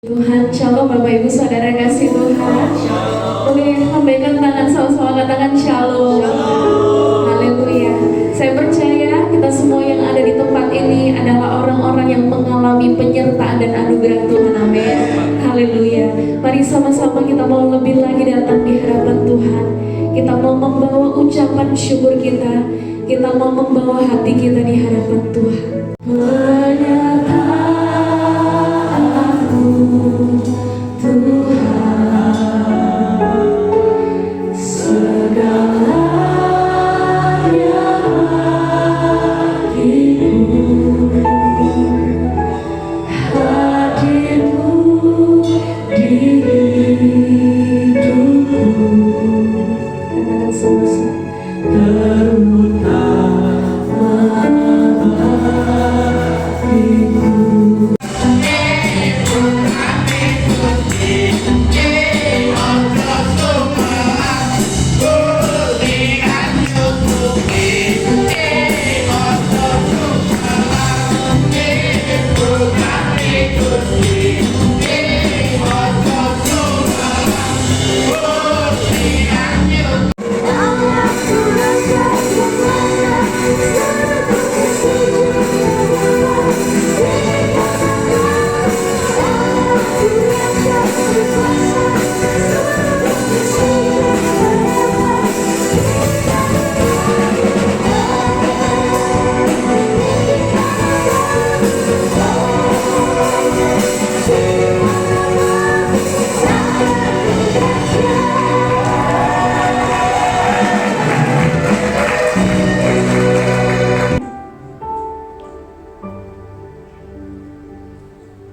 Tuhan, shalom Bapak Ibu Saudara kasih Tuhan. Boleh lambaikan tangan sama-sama, katakan shalom. Haleluya. Saya percaya kita semua yang ada di tempat ini adalah orang-orang yang mengalami penyertaan dan anugerah Tuhan. Amin. Haleluya. Mari sama-sama kita mau lebih lagi datang di hadapan Tuhan. Kita mau membawa ucapan syukur kita. Kita mau membawa hati kita di hadapan Tuhan.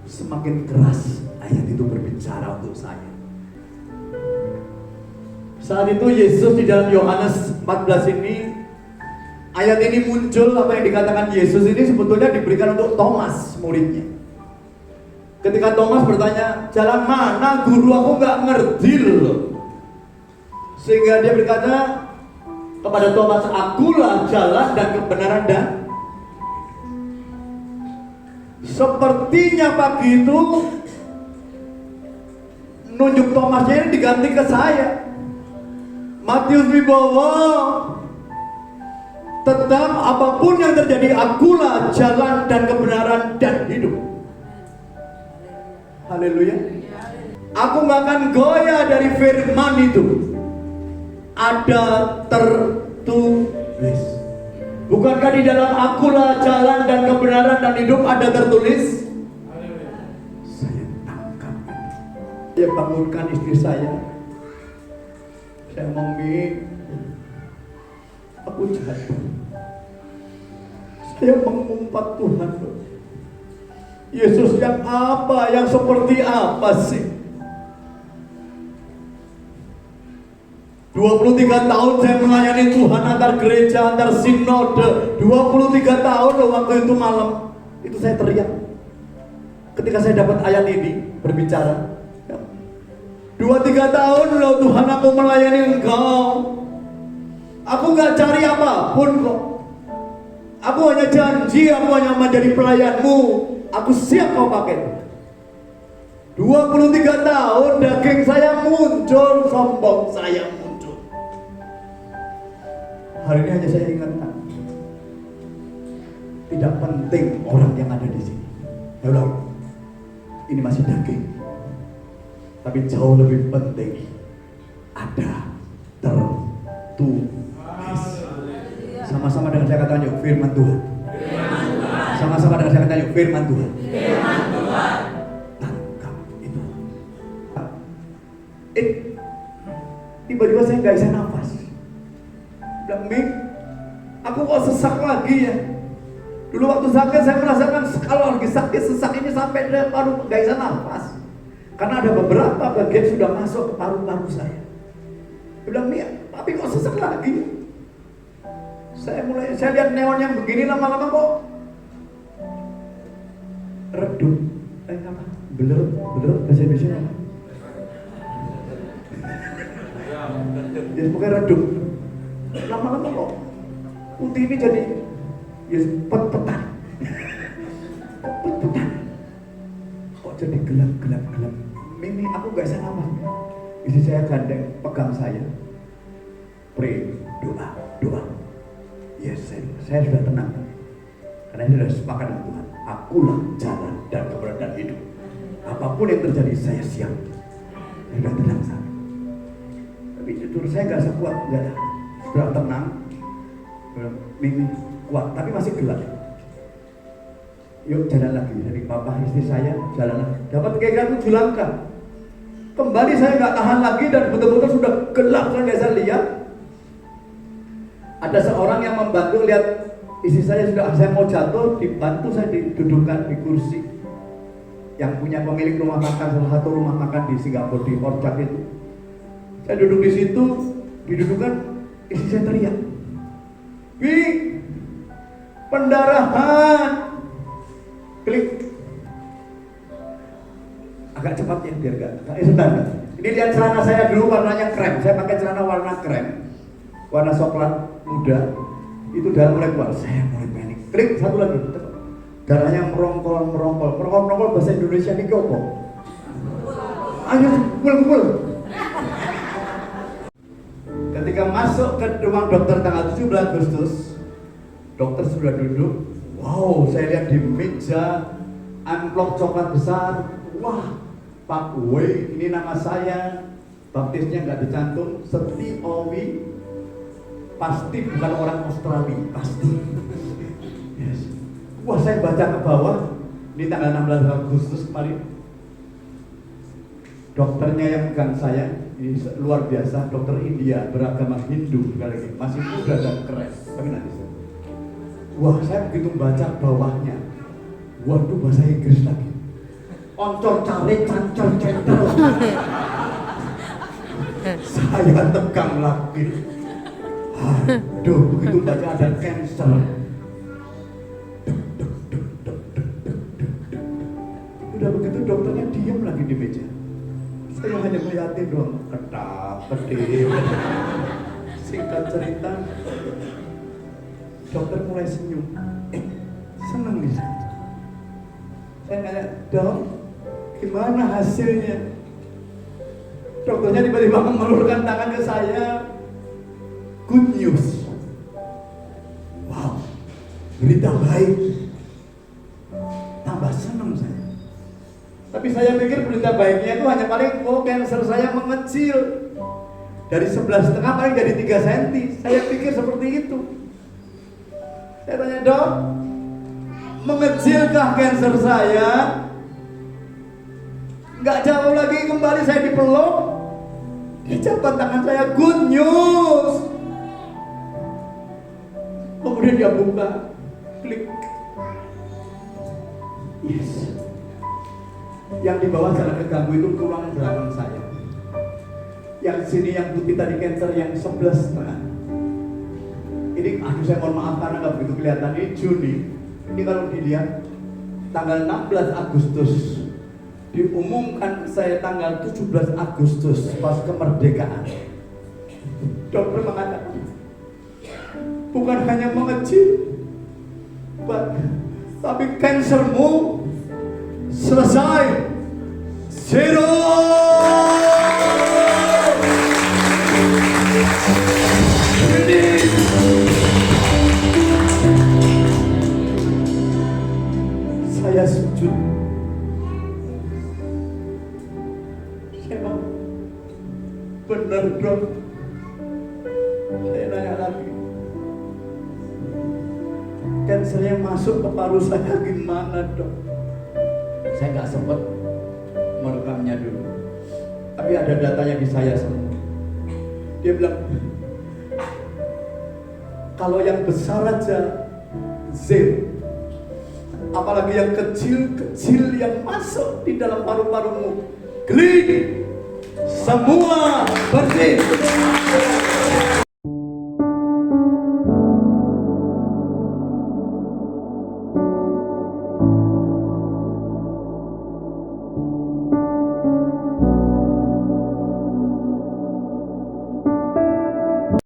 Semakin keras ayat itu berbicara untuk saya. Saat itu Yesus di dalam Yohanes 14 ini, ayat ini muncul, apa yang dikatakan Yesus ini sebetulnya diberikan untuk Thomas, muridnya. Ketika Thomas bertanya, jalan mana guru, aku nggak ngerti loh. Sehingga dia berkata kepada Thomas, akulah jalan dan kebenaran dan sepertinya pagi itu nunjuk Thomasnya ini diganti ke saya. Matius Wibowo, tetap apapun yang terjadi, akulah jalan dan kebenaran dan hidup. Haleluya. Aku gak akan goyah dari firman itu. Ada tertulis. Bukankah di dalam akulah jalan dan kebenaran dan hidup ada tertulis? Saya tangkap itu. Saya bangunkan istri saya. Saya mami, aku jatuh. Saya mengumpat Tuhan. Yesus yang apa? Yang seperti apa sih? 23 tahun saya melayani Tuhan antar gereja, antar sinode. 23 tahun loh waktu itu malam. Itu saya teriak ketika saya dapat ayat ini berbicara. 23 tahun loh Tuhan aku melayani Engkau. Aku gak cari apapun kok. Aku hanya janji, aku hanya menjadi pelayanmu. Aku siap kau pakai. 23 tahun daging saya muncul, sombong saya muncul. Hari ini hanya saya ingatkan, tidak penting orang yang ada di sini. Ya udah, ini masih daging. Tapi jauh lebih penting ada tertulis. Sama-sama dengan saya katakan yuk, firman Tuhan. Sama-sama dengan saya katakan yuk, firman Tuhan. Tangkap itu. Tiba-tiba saya gak bisa nafas. Bilang, Mik, aku kok sesak lagi ya. Dulu waktu sakit saya merasakan kalau lagi sakit sesak ini sampai paru gak bisa nafas. Karena ada beberapa bagian sudah masuk ke paru-paru saya. Dia bilang, Mia, tapi kok sesak lagi? Saya lihat neon yang begini lama-lama kok redup. Apa? Belerut bahasa Indonesia apa? Ya pokoknya redup. Lama-lama kok putih ini jadi ya pet-petan. Kok pet-petan? Kok jadi gelap. Mimi, aku gak bisa nafas. Istri saya gandeng, pegang saya. Pray, doa. Yes, saya sudah tenang. Karena saya sudah sepakat dengan Tuhan. Akulah jalan dan kebenaran hidup. Apapun yang terjadi, saya siap. Saya sudah tenang sana. Tapi jujur saya gak sekuat, gak ada. Sudah tenang. Mimi kuat, tapi masih gelap. Yuk jalan lagi. Dari papa istri saya jalan lagi. Dapat kira 7 langkah. Kembali saya nggak tahan lagi dan betul-betul sudah gelap, saya nggak bisa lihat. Ada seorang yang membantu lihat istri saya mau jatuh, dibantu saya didudukkan di kursi. Yang punya pemilik rumah makan, salah satu rumah makan di Singapura di Orchard itu. Saya duduk di situ, didudukkan, istri saya teriak, "Wi, pendarahan!" Klik. Agak cepat ya biar sebentar. Ini lihat celana saya dulu warnanya krem. Saya pakai celana warna krem, warna coklat muda. Itu darah mulai keluar. Saya mulai panik. Klik, satu lagi. Darahnya merongkol. Bahasa Indonesia ini apa? Ayo, kumpul. Ketika masuk ke ruang dokter tanggal 17 Agustus, dokter sudah duduk. Wow, saya lihat di meja amplop coklat besar. Wah, Pak Wei, ini nama saya. Baptisnya nggak dicantum. Seti Owi. Pasti bukan orang Australia, pasti. Yes. Wah, saya baca ke bawah. Ini tanggal 16 Agustus kemarin. Dokternya yang pegang saya, ini luar biasa. Dokter India beragama Hindu, masih muda dan keren. Tapi nanti saya. Wah, saya begitu baca bawahnya. Waduh, bahasa Inggris lagi. Oncor cari cancel centel. Saya tegang lagi. Aduh, begitu baca ada cancer. Udah begitu dokternya diam lagi di meja. Saya hanya melihatin doang, kedip. Singkat cerita, dokter mulai senyum. Seneng nih. Saya nanya, "Dok, gimana hasilnya?" Dokternya tiba-tiba mengelurkan tangan ke saya. Good news. Wow, berita baik. Tambah seneng saya. Tapi saya pikir berita baiknya itu hanya paling kanker saya mengecil. Dari 11,5 paling jadi 3 cm. Saya pikir seperti itu. Saya tanya, "Dok, mengecilkah kanker saya?" Nggak jauh lagi kembali saya dipeluk. Dijabat tangan saya, "Good news." Kemudian dia buka, klik. Yes. Yang di bawah jalan keganggu itu tulang belakang saya. Yang sini yang putih tadi kanker yang 11,5. Ini saya mohon maaf karena nggak begitu kelihatan. Ini Juni. Ini kalau dilihat tanggal 16 Agustus diumumkan saya tanggal 17 Agustus pas kemerdekaan. Dokter mengatakan bukan hanya mengecil, tapi kansermu selesai. Zero. Saya sujud. Saya benar, Dok. Saya nanya lagi. Kansernya masuk ke paru saya gimana, Dok? Saya nggak sempat merekamnya dulu. Tapi ada datanya di saya semua. Dia bilang, kalau yang besar aja Z, apalagi yang kecil-kecil yang masuk di dalam paru-parumu, clean, semua bersih.